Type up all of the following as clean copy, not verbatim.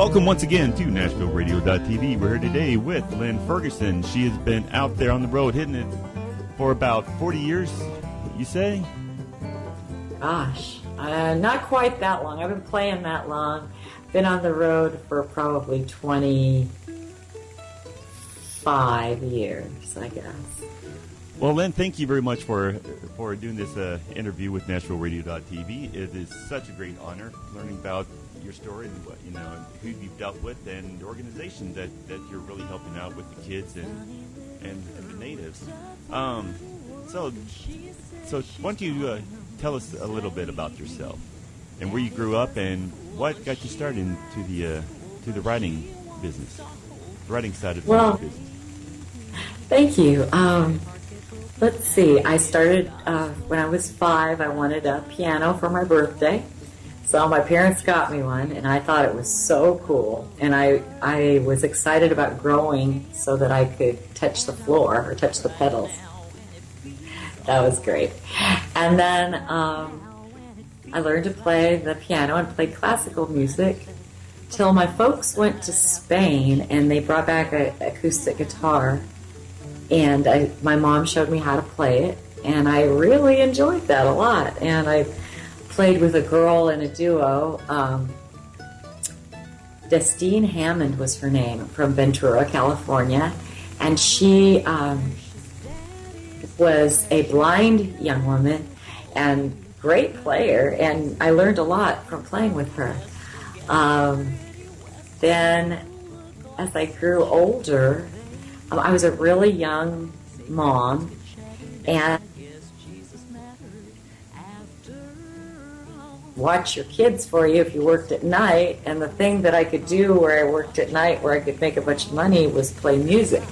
Welcome once again to NashvilleRadio.Tv. We're here today with Lynne Ferguson. She has been out there on the road hitting it for about 40 years, you say? Gosh, not quite that long. I've been playing that long. Been on the road for probably 25 years, I guess. Well, Lynne, thank you very much for doing this interview with NashvilleRadio.Tv. It is such a great honor learning about your story and what, who you've dealt with and the organization that you're really helping out with the kids and the natives. So why don't you tell us a little bit about yourself and where you grew up and what got you started into the writing business, the writing side of the business. Thank you. Let's see. I started when I was 5. I wanted a piano for my birthday. So my parents got me one, and I thought it was so cool. And I was excited about growing so that I could touch the floor or touch the pedals. That was great. And then I learned to play the piano and play classical music till my folks went to Spain, and they brought back an acoustic guitar. And my mom showed me how to play it, and I really enjoyed that a lot. And I played with a girl in a duo. Destine Hammond was her name, from Ventura, California. And she was a blind young woman and great player, and I learned a lot from playing with her. Then, as I grew older, I was a really young mom, and watch your kids for you if you worked at night. And the thing that I could do where I worked at night, where I could make a bunch of money, was play music.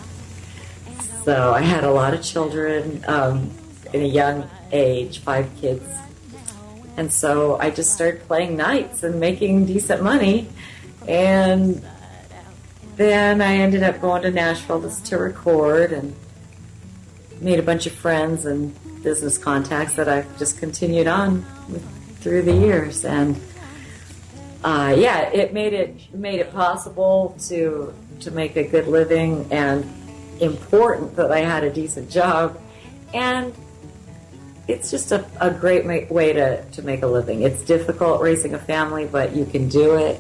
So I had a lot of children in a young age, 5 kids. And so I just started playing nights and making decent money. And then I ended up going to Nashville to record and made a bunch of friends and business contacts that I've just continued on with through the years. And it made it possible to make a good living, and important that I had a decent job. And it's just a great way to make a living. It's difficult raising a family, but you can do it.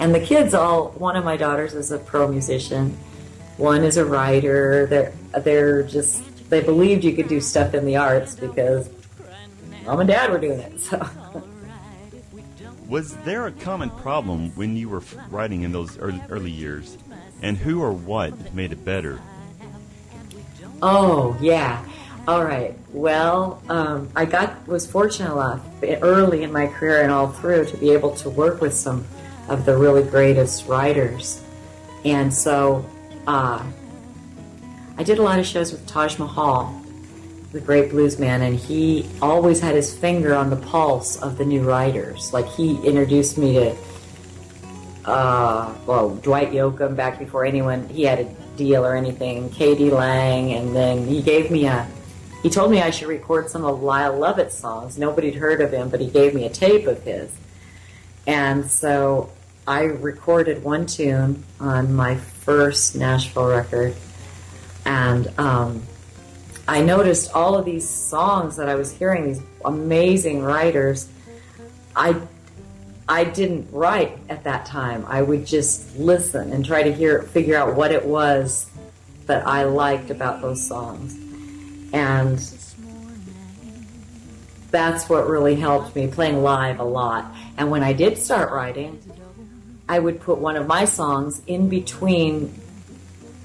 And the kids one of my daughters is a pro musician. One is a writer. They believed you could do stuff in the arts because Mom and Dad were doing it. So. Was there a common problem when you were writing in those early years? And who or what made it better? Oh, yeah. All right. Well, I was fortunate enough early in my career and all through to be able to work with some of the really greatest writers. And so I did a lot of shows with Taj Mahal, the great blues man, and he always had his finger on the pulse of the new writers. Like, he introduced me to Dwight Yoakam back before he had a deal or anything, K.D. Lang, and then he told me I should record some of Lyle Lovett's songs. Nobody'd heard of him, but he gave me a tape of his. And so I recorded one tune on my first Nashville record, and I noticed all of these songs that I was hearing, these amazing writers. I didn't write at that time. I would just listen and try to figure out what it was that I liked about those songs. And that's what really helped me, playing live a lot. And when I did start writing, I would put one of my songs in between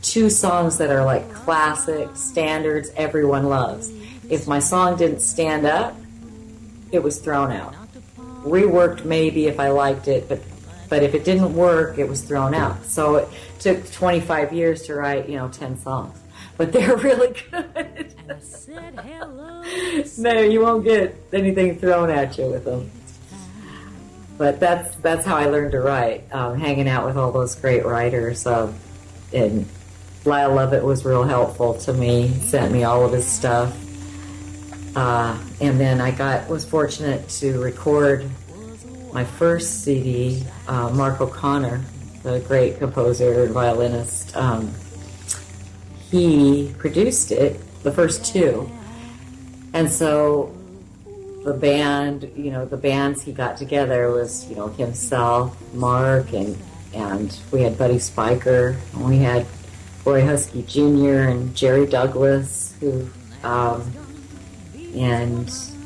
2 songs that are like classic standards everyone loves. If my song didn't stand up, it was thrown out. Reworked maybe if I liked it, but if it didn't work, it was thrown out. So it took 25 years to write, 10 songs. But they're really good. No, you won't get anything thrown at you with them. But that's how I learned to write, hanging out with all those great writers. And Lyle Lovett was real helpful to me, sent me all of his stuff. And then I was fortunate to record my first CD, Mark O'Connor, the great composer and violinist, he produced it, the first two. And so the band, the bands he got together was, himself, Mark, and we had Buddy Spiker, and we had Roy Husky Jr. and Jerry Douglas, and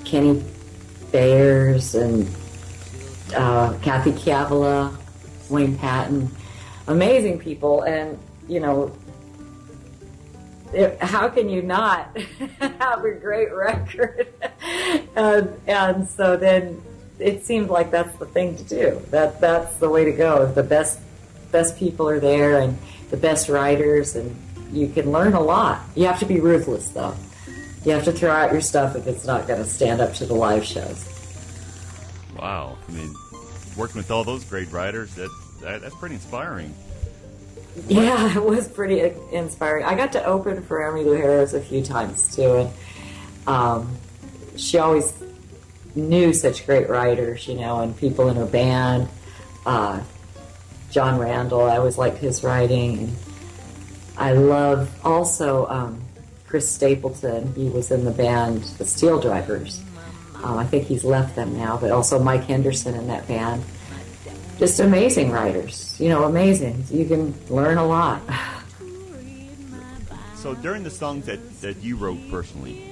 Kenny Bayers, and Kathy Cavala, Wayne Patton, amazing people. And how can you not have a great record? and so then it seemed like that's the thing to do. That's the way to go. The best people are there, and the best writers, and you can learn a lot. You have to be ruthless, though. You have to throw out your stuff if it's not going to stand up to the live shows. Wow. I mean, working with all those great writers, that's pretty inspiring. Yeah, it was pretty inspiring. I got to open for Emmylou Harris a few times, too, and she always knew such great writers, and people in her band. John Randall, I always liked his writing. And I love also Chris Stapleton. He was in the band, the Steel Drivers. I think he's left them now, but also Mike Henderson in that band. Just amazing writers, amazing. You can learn a lot. So during the songs that you wrote personally,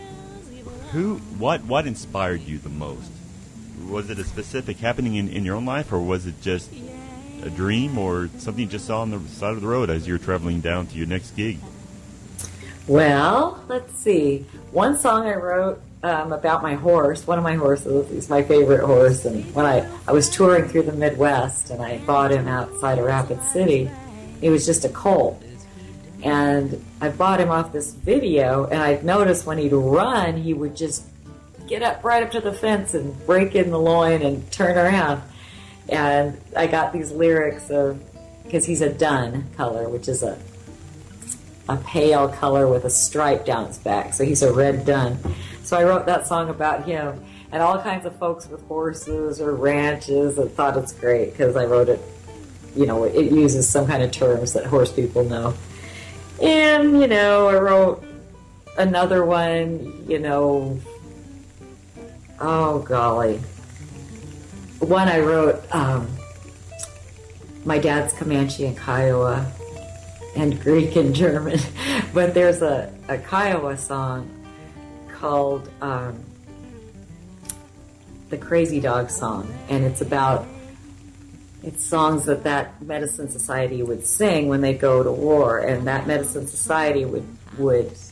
what inspired you the most? Was it a specific happening in your own life, or was it just a dream or something you just saw on the side of the road as you were traveling down to your next gig? Well, let's see. One song I wrote about my horse. One of my horses. He's my favorite horse. And when I was touring through the Midwest, and I bought him outside of Rapid City, he was just a colt. And I bought him off this video, and I noticed when he'd run, he would just get up right up to the fence and break in the loin and turn around. And I got these lyrics because he's a dun color, which is a pale color with a stripe down his back. So he's a red dun. So I wrote that song about him, and all kinds of folks with horses or ranches that thought it's great because I wrote it, it uses some kind of terms that horse people know. And, I wrote another one, oh golly. One I wrote, my dad's Comanche and Kiowa and Greek and German. But there's a Kiowa song called the Crazy Dog Song. And it's songs that Medicine Society would sing when they go to war. And that Medicine Society would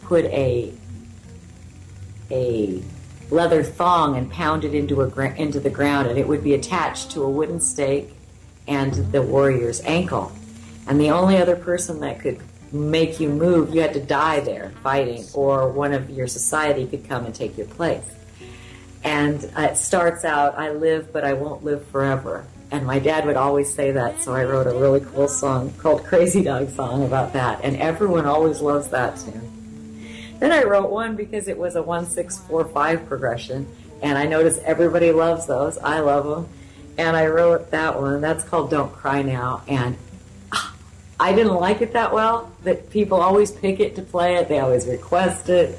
put a leather thong and pound it into the ground, and it would be attached to a wooden stake and the warrior's ankle. And the only other person that could make you move, you had to die there fighting, or one of your society could come and take your place. And it starts out, I live, but I won't live forever. And my dad would always say that, so I wrote a really cool song called Crazy Dog Song about that. And everyone always loves that tune. Then I wrote one because it was a 1-6-4-5 progression, and I noticed everybody loves those. I love them. And I wrote that one. That's called Don't Cry Now. And I didn't like it that well, that people always pick it to play it. They always request it.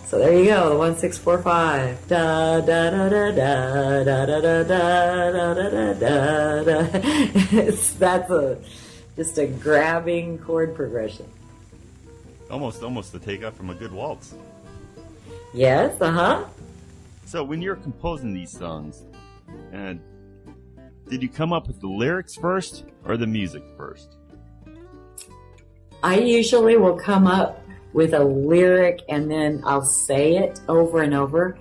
So there you go, the 1-6-4-5. Da da da da da da da da da da da da. That's just a grabbing chord progression. Almost the takeoff from a good waltz. Yes, So when you're composing these songs, did you come up with the lyrics first or the music first? I usually will come up with a lyric and then I'll say it over and over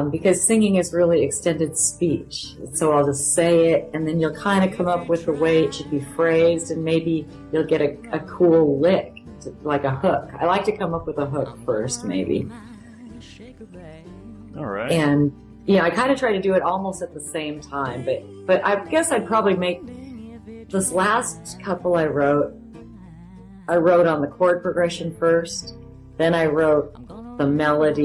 because singing is really extended speech. So I'll just say it, and then you'll kind of come up with the way it should be phrased, and maybe you'll get a cool lick, like a hook. I like to come up with a hook first, maybe. All right. And I kind of try to do it almost at the same time, but I guess I'd probably make this last couple I wrote on the chord progression first, then I wrote the melody